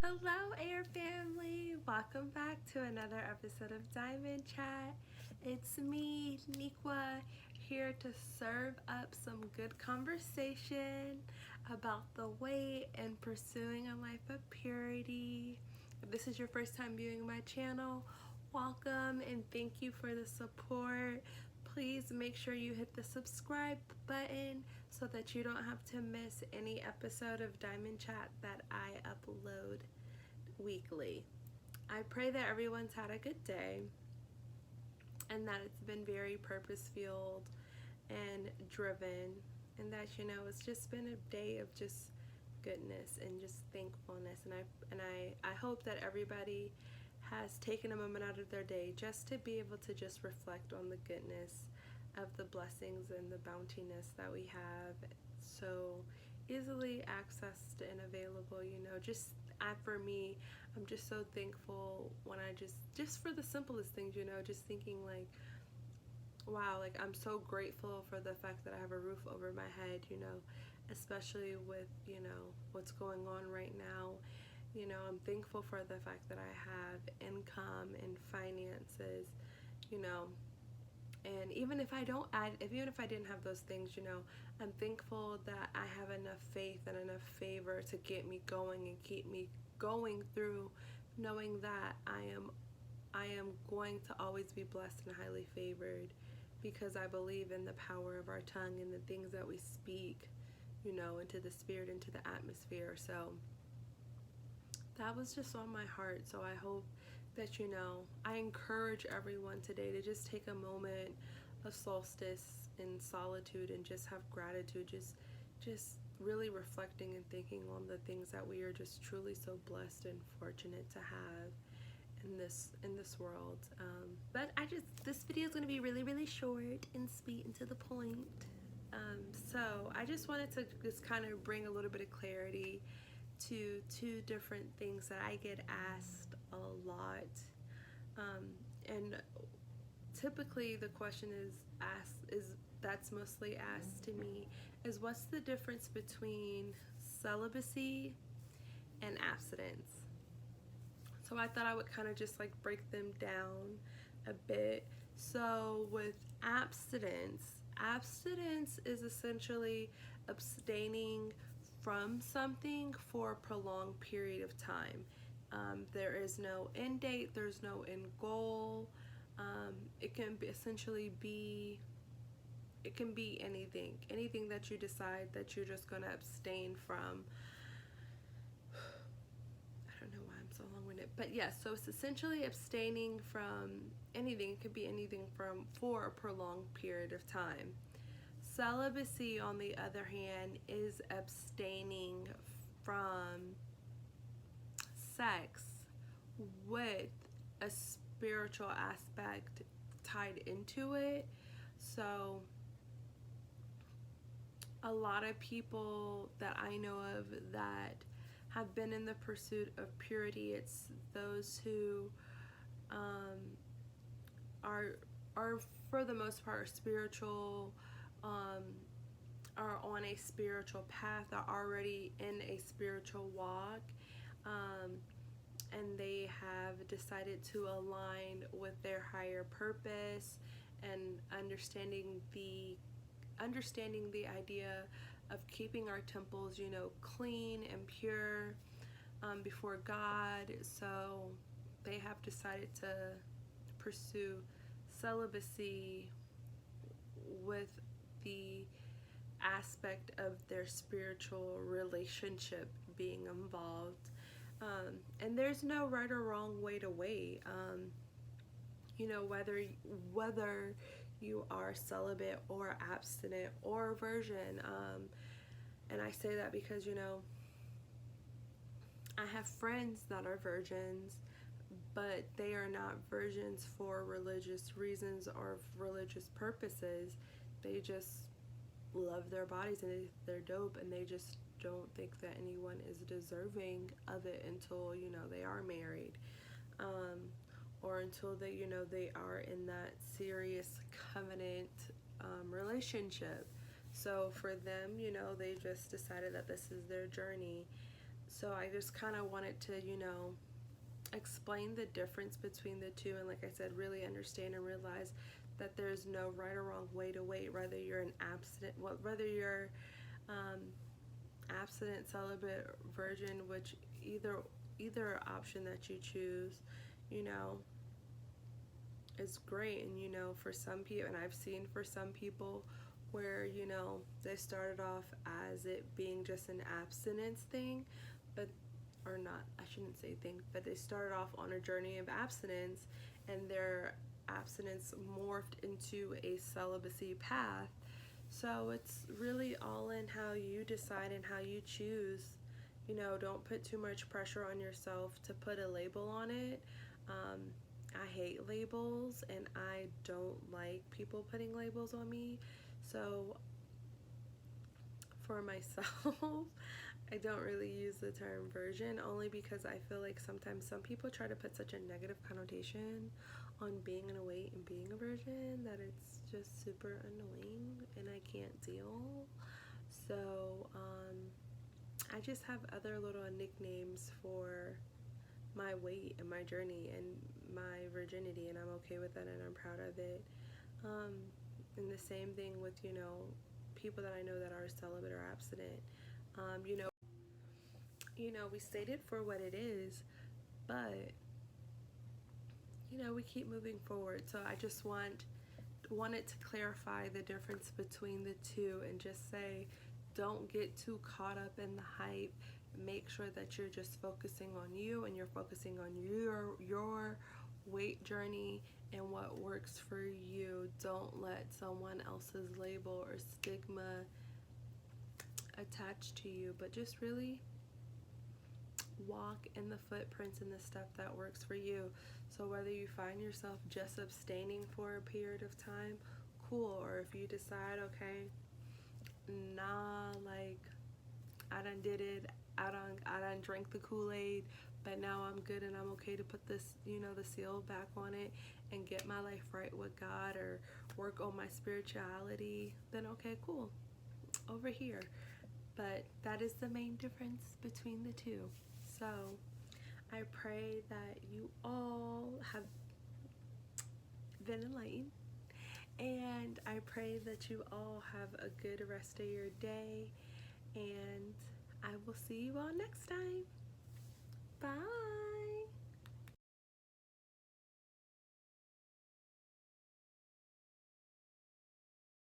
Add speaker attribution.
Speaker 1: Hello, Air Family! Welcome back to another episode of Diamond Chat. It's me, Nikwa, here to serve up some good conversation about the way and pursuing a life of purity. If this is your first time viewing my channel, welcome and thank you for the support. Please make sure you hit the subscribe button so that you don't have to miss any episode of Diamond Chat that I upload weekly. I pray that everyone's had a good day and that it's been very purpose filled and driven, and that it's just been a day of just goodness and just thankfulness. And I hope that everybody has taken a moment out of their day just to be able to just reflect on the goodness of the blessings and the bountiness that we have so easily accessed and available. For me, I'm just so thankful when I just for the simplest things, just thinking like, wow, like I'm so grateful for the fact that I have a roof over my head, especially with, what's going on right now. I'm thankful for the fact that I have income and finances, and even if I don't, even if I didn't have those things, I'm thankful that I have enough faith and enough favor to get me going and keep me going through, knowing that I am going to always be blessed and highly favored, because I believe in the power of our tongue and the things that we speak, into the spirit, into the atmosphere. So that was just on my heart. So I hope that, I encourage everyone today to just take a moment of solstice in solitude and just have gratitude, just really reflecting and thinking on the things that we are just truly so blessed and fortunate to have in this world. But this video is going to be really short and sweet and to the point. So I just wanted to just kind of bring a little bit of clarity to two different things that I get asked a lot. And typically the question that's mostly asked to me is, what's the difference between celibacy and abstinence? So I thought I would kind of just like break them down a bit. So with abstinence is essentially abstaining from something for a prolonged period of time. There is no end date, there's no end goal. It can be anything that you decide that you're just going to abstain from. I don't know why I'm so long-winded, but yes, so it's essentially abstaining from anything. It could be anything for a prolonged period of time. Celibacy, on the other hand, is abstaining from sex with a spiritual aspect tied into it. So a lot of people that I know of that have been in the pursuit of purity, it's those who are for the most part spiritual, are on a spiritual path, are already in a spiritual walk, and they have decided to align with their higher purpose and understanding the idea of keeping our temples, clean and pure before God. So they have decided to pursue celibacy with the aspect of their spiritual relationship being involved. And there's no right or wrong way to wait. Whether you are celibate or abstinent or virgin. And I say that because, I have friends that are virgins, but they are not virgins for religious reasons or religious purposes. They just love their bodies and they're dope, and they just don't think that anyone is deserving of it until, they are married. Or until they are in that serious covenant relationship. So for them, they just decided that this is their journey. So I just kind of wanted to, explain the difference between the two, and like I said, really understand and realize that there's no right or wrong way to wait, whether you're an whether you're um, abstinent, celibate, virgin, which either option that you choose, you know, is great. And for some people, and I've seen for some people where they started off as it being just an abstinence thing, but or not, I shouldn't say thing, but they started off on a journey of abstinence, and their abstinence morphed into a celibacy path. So it's really all in how you decide and how you choose. Don't put too much pressure on yourself to put a label on it. I hate labels, and I don't like people putting labels on me. So for myself, I don't really use the term virgin, only because I feel like sometimes some people try to put such a negative connotation on being in a weight and being a virgin that it's just super annoying and I can't deal. So I just have other little nicknames for my weight and my journey and my virginity, and I'm okay with that and I'm proud of it. And the same thing with people that I know that are celibate or abstinent. We state it for what it is, but we keep moving forward. So I just wanted to clarify the difference between the two and just say, don't get too caught up in the hype. Make sure that you're just focusing on you, and you're focusing on your weight journey and what works for you. Don't let someone else's label or stigma attached to you, but just really walk in the footprints and the stuff that works for you. So whether you find yourself just abstaining for a period of time, cool. Or if you decide, okay, nah, like I done did it, I done drank the Kool-Aid, but now I'm good and I'm okay to put this, the seal back on it and get my life right with God or work on my spirituality, then okay, cool, over here. But that is the main difference between the two. So I pray that you all have been enlightened, and I pray that you all have a good rest of your day, and I will see you all next time. Bye.